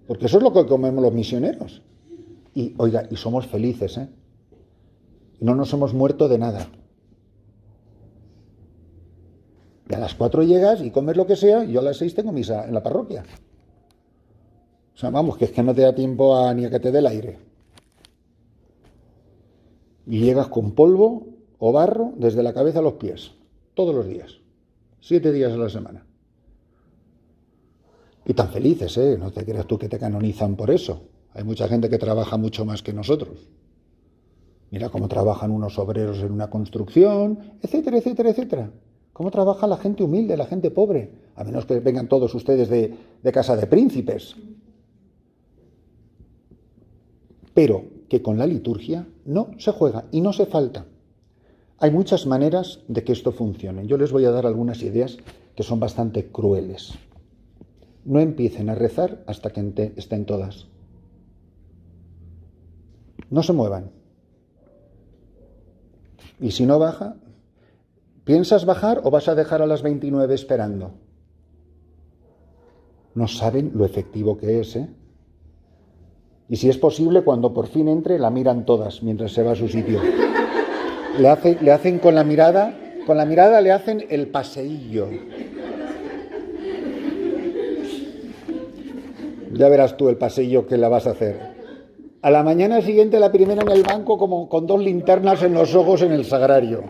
Porque eso es lo que comemos los misioneros. Y, oiga, y somos felices, ¿eh? No nos hemos muerto de nada. Y a las 4 llegas y comes lo que sea, y yo a las 6 tengo misa en la parroquia. O sea, vamos, que es que no te da tiempo ni a que te dé el aire. Y llegas con polvo o barro desde la cabeza a los pies, todos los días, 7 días a la semana. Y tan felices, ¿eh? No te creas tú que te canonizan por eso. Hay mucha gente que trabaja mucho más que nosotros. Mira cómo trabajan unos obreros en una construcción, etcétera, etcétera, etcétera. Cómo trabaja la gente humilde, la gente pobre. A menos que vengan todos ustedes de casa de príncipes. Pero que con la liturgia no se juega y no se falta. Hay muchas maneras de que esto funcione. Yo les voy a dar algunas ideas que son bastante crueles. No empiecen a rezar hasta que estén todas. No se muevan. Y si no baja, ¿piensas bajar o vas a dejar a las 29 esperando? No saben lo efectivo que es, ¿eh? Y si es posible, cuando por fin entre, la miran todas mientras se va a su sitio. Le hacen con la mirada le hacen el paseillo. Ya verás tú el paseillo que la vas a hacer. A la mañana siguiente, la primera en el banco, como con 2 linternas en los ojos en el sagrario.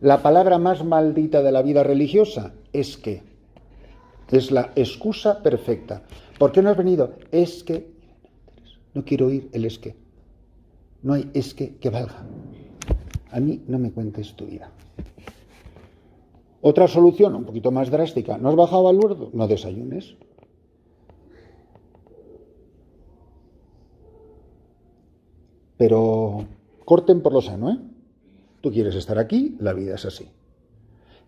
La palabra más maldita de la vida religiosa es que. Es la excusa perfecta. ¿Por qué no has venido? Es que. No quiero oír el es que. No hay es que valga. A mí no me cuentes tu vida. Otra solución, un poquito más drástica. ¿No has bajado al Lourdes? No desayunes. Pero corten por lo sano, ¿eh? Tú quieres estar aquí, la vida es así.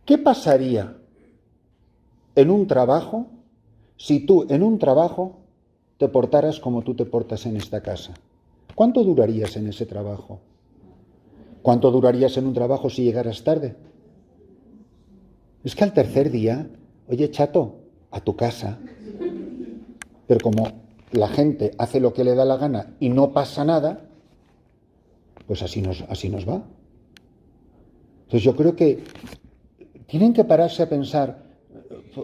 ¿Qué pasaría en un trabajo si tú en un trabajo te portaras como tú te portas en esta casa? ¿Cuánto durarías en ese trabajo? ¿Cuánto durarías en un trabajo si llegaras tarde? Es que al tercer día, oye, chato, a tu casa. Pero como la gente hace lo que le da la gana y no pasa nada, pues así nos va. Entonces yo creo que tienen que pararse a pensar,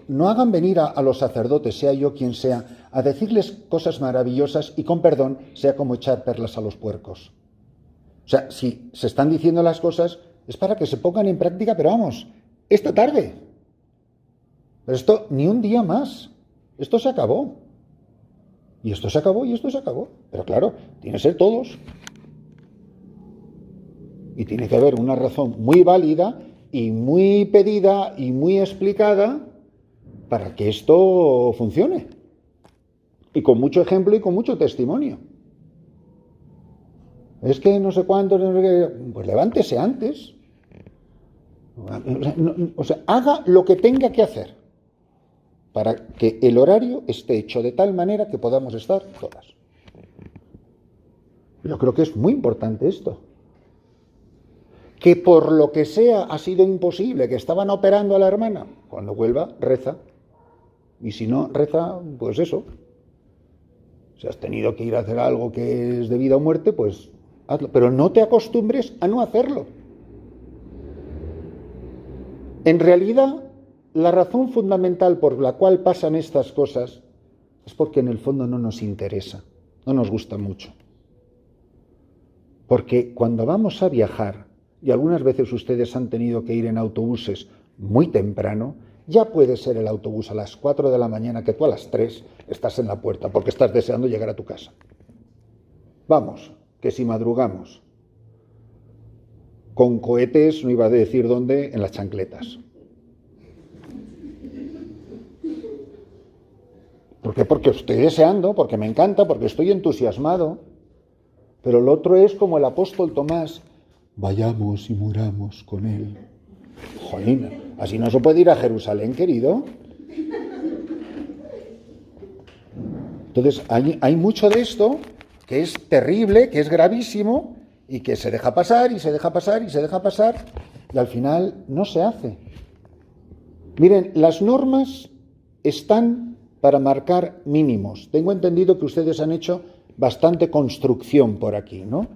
no hagan venir a los sacerdotes, sea yo quien sea, a decirles cosas maravillosas y con perdón, sea como echar perlas a los puercos. O sea, si se están diciendo las cosas, es para que se pongan en práctica, pero vamos, esta tarde. Pero esto ni un día más. Esto se acabó. Y esto se acabó y esto se acabó. Pero claro, tiene que ser todos. Y tiene que haber una razón muy válida y muy pedida y muy explicada para que esto funcione. Y con mucho ejemplo y con mucho testimonio. Es que no sé cuánto, pues levántese antes. O sea, haga lo que tenga que hacer para que el horario esté hecho de tal manera que podamos estar todas. Yo creo que es muy importante esto. Que por lo que sea ha sido imposible, que estaban operando a la hermana, cuando vuelva, reza. Y si no, reza, pues eso. Si has tenido que ir a hacer algo que es de vida o muerte, pues hazlo. Pero no te acostumbres a no hacerlo. En realidad, la razón fundamental por la cual pasan estas cosas es porque en el fondo no nos interesa, no nos gusta mucho. Porque cuando vamos a viajar, y algunas veces ustedes han tenido que ir en autobuses muy temprano, ya puede ser el autobús a las 4 de la mañana que tú a las 3 estás en la puerta porque estás deseando llegar a tu casa. Vamos, que si madrugamos, con cohetes, no iba a decir dónde, en las chancletas. ¿Por qué? Porque estoy deseando, porque me encanta, porque estoy entusiasmado. Pero el otro es como el apóstol Tomás, vayamos y muramos con él. Jolín, así no se puede ir a Jerusalén, querido. Entonces, hay mucho de esto que es terrible, que es gravísimo, y que se deja pasar, y se deja pasar, y se deja pasar, y al final no se hace. Miren, las normas están para marcar mínimos. Tengo entendido que ustedes han hecho bastante construcción por aquí, ¿no?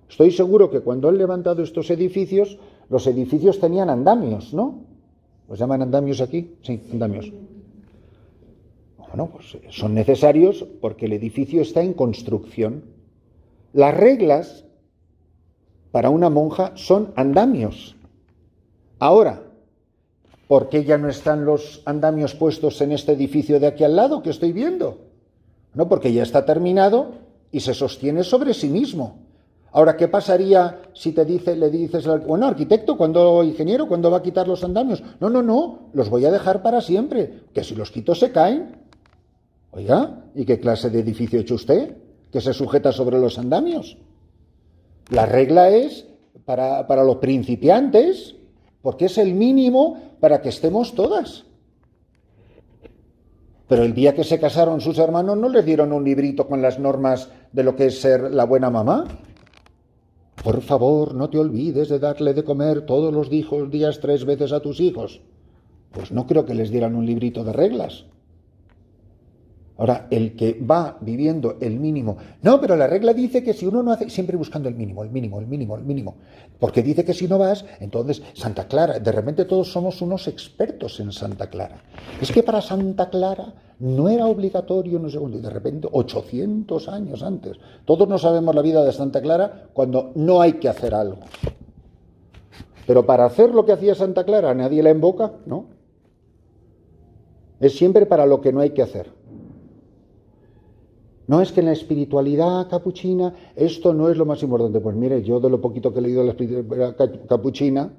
Estoy seguro que cuando han levantado estos edificios, los edificios tenían andamios, ¿no? ¿Los llaman andamios aquí? Sí, andamios. Bueno, pues son necesarios porque el edificio está en construcción. Las reglas para una monja son andamios. Ahora, ¿por qué ya no están los andamios puestos en este edificio de aquí al lado que estoy viendo? No, porque ya está terminado y se sostiene sobre sí mismo. Ahora, ¿qué pasaría si le dices, bueno, arquitecto, ingeniero, ¿cuándo va a quitar los andamios? No, los voy a dejar para siempre, que si los quito se caen. Oiga, ¿y qué clase de edificio ha hecho usted que se sujeta sobre los andamios? La regla es para los principiantes, porque es el mínimo para que estemos todas. Pero el día que se casaron sus hermanos no les dieron un librito con las normas de lo que es ser la buena mamá. Por favor, no te olvides de darle de comer todos los días 3 veces a tus hijos. Pues no creo que les dieran un librito de reglas. Ahora, el que va viviendo el mínimo... No, pero la regla dice que si uno no hace... Siempre buscando el mínimo. Porque dice que si no vas, entonces Santa Clara... De repente todos somos unos expertos en Santa Clara. Es que para Santa Clara no era obligatorio, no sé cuándo, de repente 800 años antes. Todos no sabemos la vida de Santa Clara cuando no hay que hacer algo. Pero para hacer lo que hacía Santa Clara, nadie la invoca, ¿no? Es siempre para lo que no hay que hacer. No es que en la espiritualidad capuchina esto no es lo más importante. Pues mire, yo de lo poquito que he leído de la espiritualidad capuchina,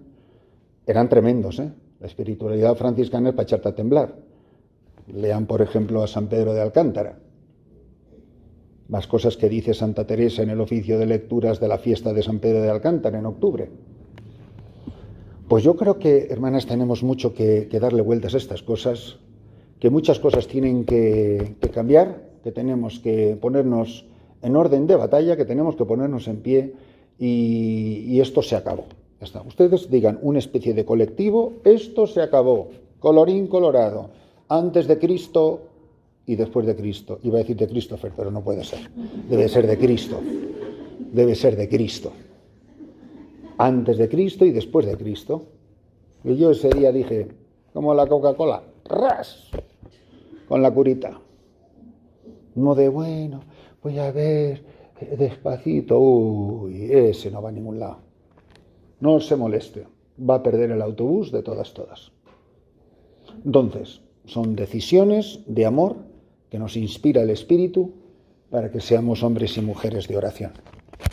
eran tremendos, ¿eh? La espiritualidad franciscana es para echarte a temblar. Lean, por ejemplo, a San Pedro de Alcántara. Las cosas que dice Santa Teresa en el oficio de lecturas de la fiesta de San Pedro de Alcántara en octubre. Pues yo creo que, hermanas, tenemos mucho que darle vueltas a estas cosas, que muchas cosas tienen que cambiar, que tenemos que ponernos en orden de batalla, que tenemos que ponernos en pie y esto se acabó. Ya está. Ustedes digan una especie de colectivo, esto se acabó, colorín colorado, antes de Cristo y después de Cristo. Iba a decir de Christopher, pero no puede ser. Debe ser de Cristo. Debe ser de Cristo. Antes de Cristo y después de Cristo. Y yo ese día dije, como la Coca-Cola, ¡ras! Con la curita. No de, bueno, voy a ver despacito. Uy, ese no va a ningún lado. No se moleste. Va a perder el autobús de todas. Entonces, son decisiones de amor que nos inspira el Espíritu para que seamos hombres y mujeres de oración.